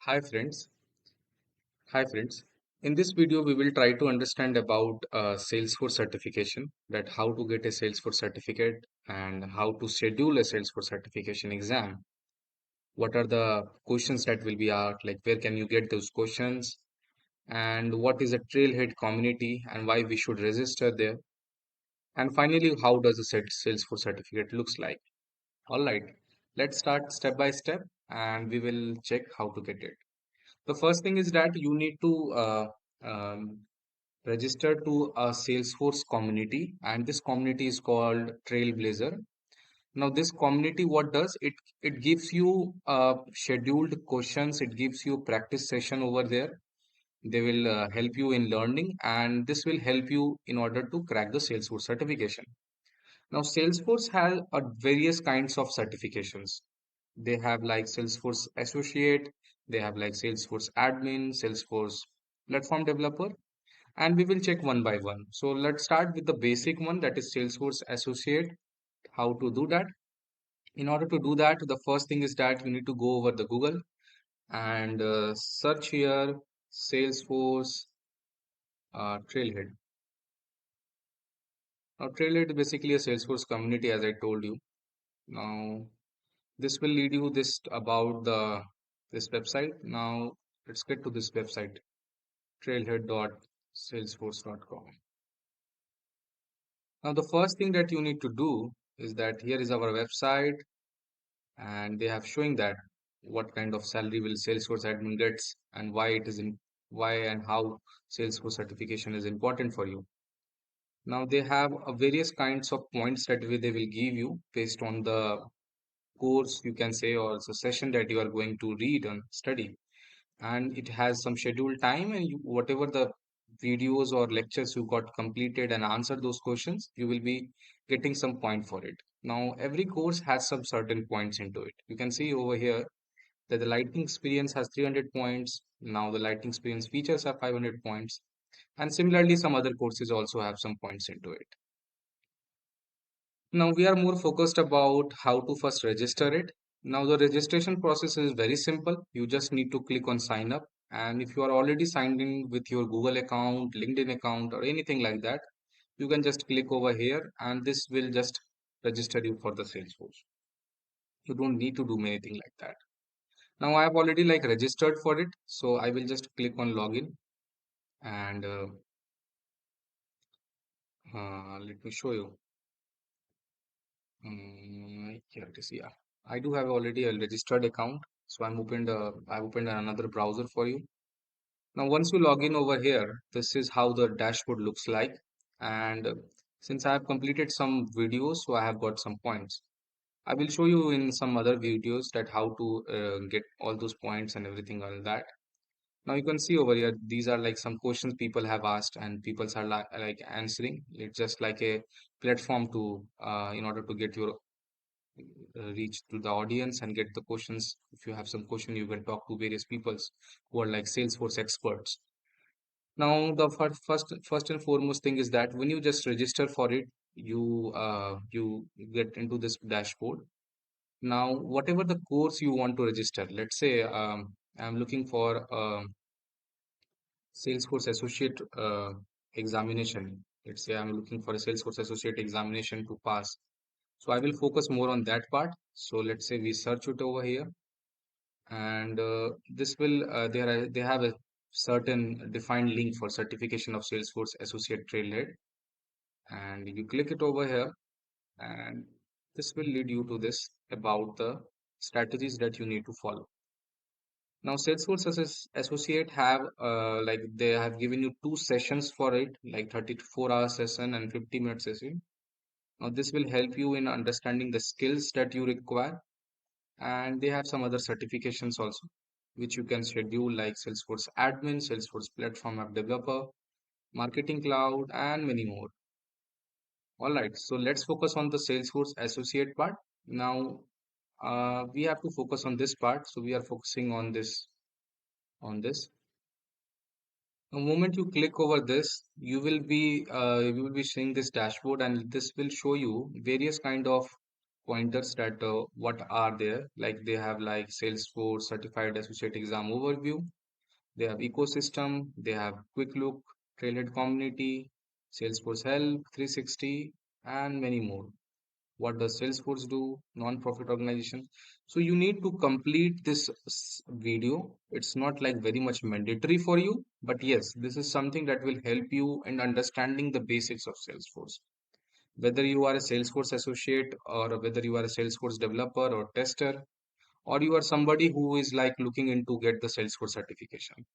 Hi friends. Hi friends. In this video, we will try to understand about Salesforce certification, that how to get a Salesforce certificate and how to schedule a Salesforce certification exam. What are the questions that will be asked? Like where can you get those questions? And what is a Trailhead community and why we should register there? And finally, how does a Salesforce certificate looks like? All right. Let's start step by step and we will check how to get it. The first thing is that you need to register to a Salesforce community, and this community is called Trailblazer. Now, this community, what does it? It gives you scheduled questions. It gives you practice session over there. They will help you in learning, and this will help you in order to crack the Salesforce certification. Now, Salesforce has various kinds of certifications. They have like Salesforce Associate, they have like Salesforce Admin, Salesforce Platform Developer, and we will check one by one. So let's start with the basic one, that is Salesforce Associate. How to do that? In order to do that, the first thing is that you need to go over the Google and search here Salesforce Trailhead. Now, Trailhead is basically a Salesforce community, as I told you. Now, this will lead you this about this website. Now, let's get to this website, trailhead.salesforce.com. Now, the first thing that you need to do is that here is our website, and they have showing that what kind of salary will Salesforce admin gets and why it is in why and how Salesforce certification is important for you. Now, they have various kinds of points that they will give you based on the course, you can say, or the session that you are going to read and study. And it has some scheduled time, and whatever the videos or lectures you got completed and answered those questions, you will be getting some point for it. Now every course has some certain points into it. You can see over here that the lighting experience has 300 points. Now the lighting experience features have 500 points, and similarly some other courses also have some points into it. Now we are more focused about how to first register it. Now the registration process is very simple. You just need to click on sign up. And if you are already signed in with your Google account, LinkedIn account, or anything like that, you can just click over here and this will just register you for the Salesforce. You don't need to do anything like that. Now I have already like registered for it. So I will just click on login and let me show you. Here it is. Yeah, I do have already a registered account, so I've opened another browser for you. Now, once you log in over here, this is how the dashboard looks like. And since I have completed some videos, so I have got some points. I will show you in some other videos that how to get all those points and everything like that. Now you can see over here, these are like some questions people have asked and people are like answering. It's just like a platform to in order to get your reach to the audience and get the questions. If you have some question, you can talk to various peoples who are like Salesforce experts. Now, the first and foremost thing is that when you just register for it, you get into this dashboard. Now, whatever the course you want to register, let's say I'm looking for Salesforce Associate examination. Let's say I'm looking for a Salesforce Associate examination to pass. So I will focus more on that part. So let's say we search it over here, and this will they have a certain defined link for certification of Salesforce Associate Trailhead, and you click it over here, and this will lead you to this about the strategies that you need to follow. Now, Salesforce Associate have like they have given you two sessions for it, like 34-hour session and 50-minute session. Now, this will help you in understanding the skills that you require, and they have some other certifications also which you can schedule like Salesforce admin, Salesforce platform app developer, marketing cloud, and many more. All right, so let's focus on the Salesforce associate part. Now we have to focus on this part, so we are focusing on this. The moment you click over this, you will be seeing this dashboard, and this will show you various kind of pointers that what are there. Like they have like Salesforce Certified Associate Exam Overview. They have ecosystem. They have quick look, Trailhead community, Salesforce Help, 360, and many more. What does Salesforce do? Non-profit organization. So you need to complete this video. It's not like very much mandatory for you, but yes, this is something that will help you in understanding the basics of Salesforce. Whether you are a Salesforce associate or whether you are a Salesforce developer or tester, or you are somebody who is like looking into get the Salesforce certification.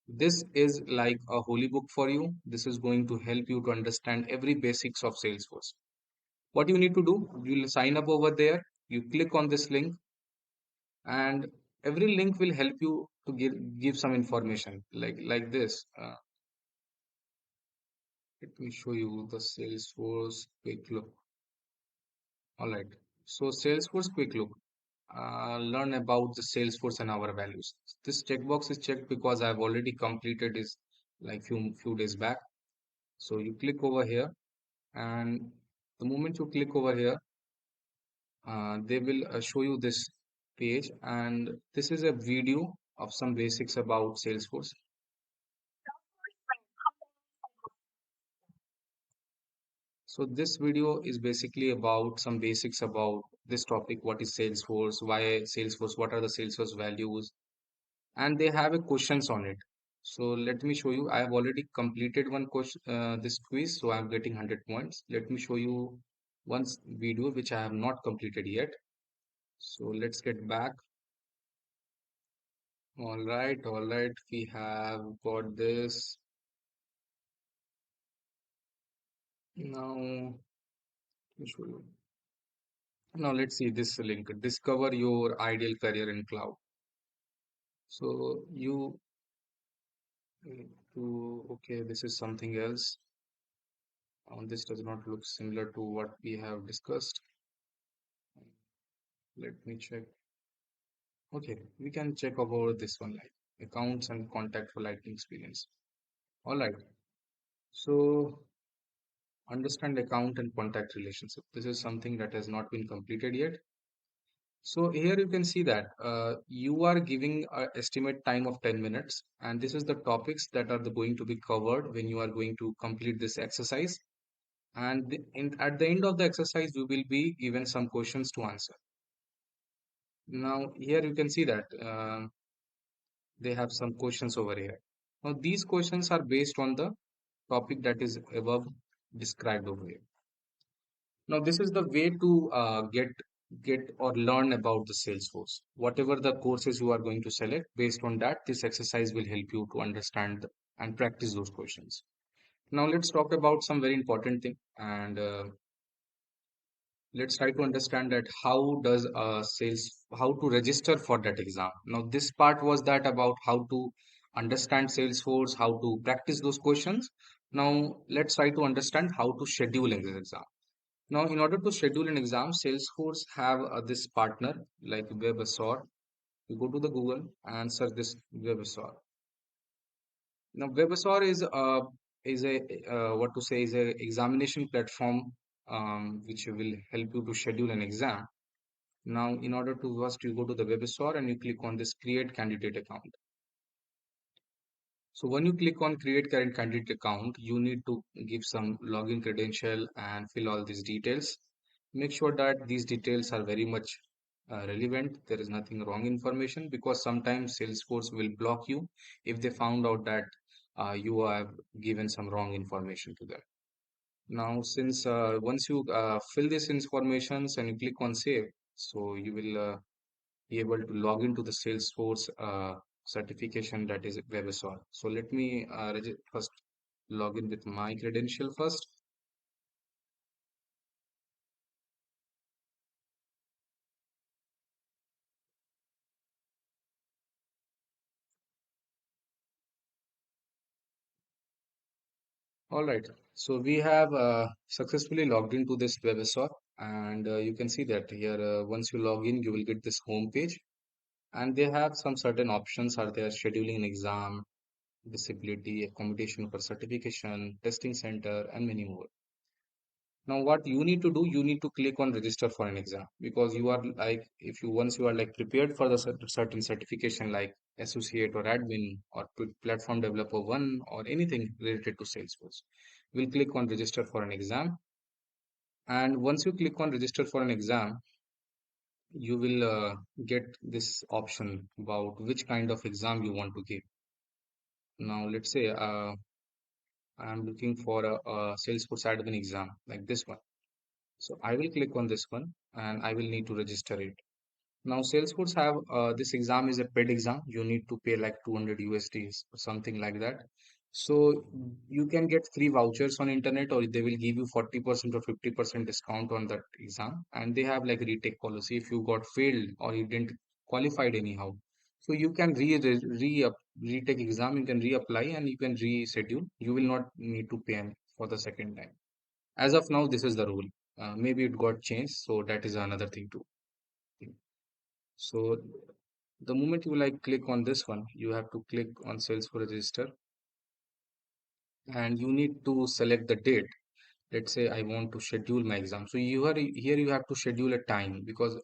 This is like a holy book for you. This is going to help you to understand every basics of Salesforce. What you need to do, you will sign up over there, you click on this link, and every link will help you to give some information like this. Let me show you the Salesforce quick look. All right. So Salesforce quick look. Learn about the Salesforce and our values. This checkbox is checked because I've already completed this like few days back. So you click over here, and the moment you click over here, they will show you this page, and this is a video of some basics about Salesforce. So this video is basically about some basics about this topic. What is Salesforce? Why Salesforce? What are the Salesforce values? And they have a questions on it. So let me show you. I have already completed one question, this quiz, so I'm getting 100 points. Let me show you one video which I have not completed yet. So let's get back. All right, we have got this. Now, let me show you. Now let's see this link. Discover your ideal career in cloud. So you to okay, this is something else. This does not look similar to what we have discussed. Let me check. Okay, we can check about this one like accounts and contact for lightning experience. All right. So understand account and contact relationship. This is something that has not been completed yet. So here you can see that you are giving an estimate time of 10 minutes, and this is the topics that are going to be covered when you are going to complete this exercise. And at the end of the exercise, you will be given some questions to answer. Now here you can see that they have some questions over here. Now these questions are based on the topic that is above described over here. Now this is the way to get or learn about the Salesforce. Whatever the courses you are going to select, based on that, this exercise will help you to understand and practice those questions. Now let's talk about some very important thing, and let's try to understand that how to register for that exam. Now this part was that about how to understand Salesforce, how to practice those questions. Now let's try to understand how to schedule an exam. Now in order to schedule an exam, Salesforce have this partner like 𝗬𝗏𝗃𝗏. You go to the Google and search this 𝗬𝗏𝗃𝗏. Now 𝗬𝗏𝗃𝗏 is a what to say is a examination platform, which will help you to schedule an exam. Now, in order to first, you go to the 𝗬𝗏𝗃𝗏 and you click on this create candidate account. So when you click on create current candidate account, you need to give some login credential and fill all these details. Make sure that these details are very much relevant. There is nothing wrong information, because sometimes Salesforce will block you if they found out that you have given some wrong information to them. Now, since once you fill this informations and you click on save, so you will be able to log into the Salesforce certification, that is 𝗬𝗏𝗃𝗏. So let me first log in with my credential first. All right. So we have successfully logged into this 𝗬𝗏𝗃𝗏, and you can see that here once you log in, you will get this home page, and they have some certain options are there: scheduling an exam, disability, accommodation for certification, testing center, and many more. Now what you need to do, you need to click on register for an exam, because you are like, if you once you are like prepared for the certain certification like associate or admin or platform developer 1 or anything related to Salesforce, we'll click on register for an exam. And once you click on register for an exam, you will get this option about which kind of exam you want to give. Now let's say I'm looking for a Salesforce admin exam like this one. So I will click on this one and I will need to register it. Now Salesforce have this exam is a paid exam. You need to pay like 200 USDs or something like that. So you can get free vouchers on internet, or they will give you 40% or 50% discount on that exam. And they have like retake policy. If you got failed or you didn't qualified anyhow, so you can retake exam. You can reapply and you can reschedule. You will not need to pay for the second time. As of now, this is the rule. Maybe it got changed, so that is another thing too. So the moment you like click on this one, you have to click on Salesforce register and you need to select the date. Let's say I want to schedule my exam. So you are here, you have to schedule a time, because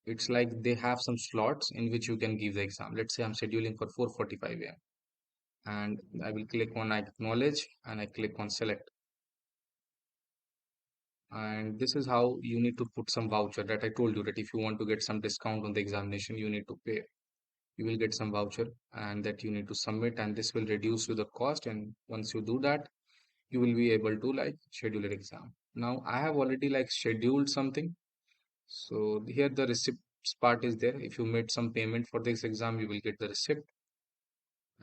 it's like they have some slots in which you can give the exam. Let's say I'm scheduling for 4:45 a.m. and I will click on acknowledge and I click on select. And this is how you need to put some voucher that I told you, that if you want to get some discount on the examination, you need to pay. You will get some voucher and that you need to submit, and this will reduce you the cost. And once you do that, you will be able to like schedule an exam. Now I have already like scheduled something. So here the receipts part is there. If you made some payment for this exam, you will get the receipt.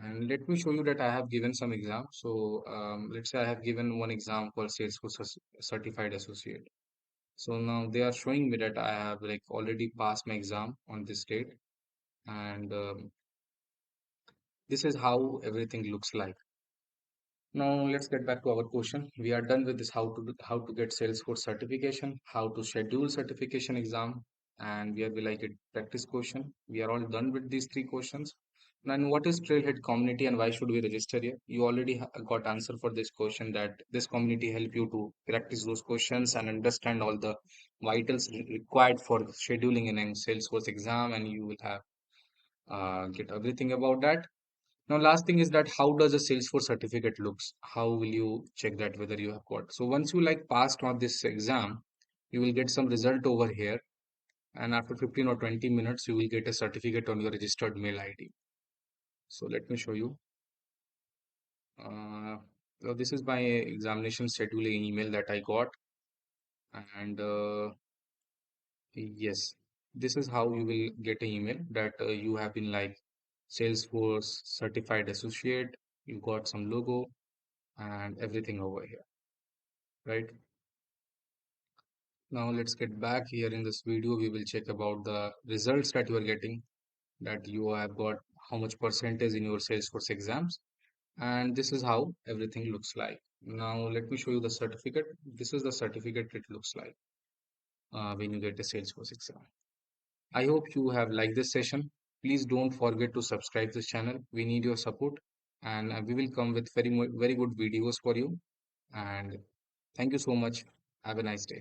And let me show you that I have given some exam. So let's say I have given one exam for Salesforce certified associate. So now they are showing me that I have like already passed my exam on this date. And this is how everything looks like. Now let's get back to our question. We are done with this how to get Salesforce certification, how to schedule certification exam, and we are like a practice question. We are all done with these three questions. Then what is Trailhead community and why should we register here? You already got answer for this question, that this community help you to practice those questions and understand all the vitals required for scheduling in a Salesforce exam, and you will have get everything about that. Now, last thing is that how does a Salesforce certificate looks? How will you check that whether you have got? So once you like passed on this exam, you will get some result over here, and after 15 or 20 minutes, you will get a certificate on your registered mail ID. So let me show you. So this is my examination scheduling email that I got, and yes, this is how you will get an email that you have been like Salesforce certified associate. You got some logo and everything over here, right? Now let's get back here in this video. We will check about the results that you are getting, that you have got how much percentage in your Salesforce exams. And this is how everything looks like. Now let me show you the certificate. This is the certificate it looks like when you get a Salesforce exam. I hope you have liked this session. Please don't forget to subscribe this channel. We need your support, and we will come with very good videos for you. And thank you so much. Have a nice day.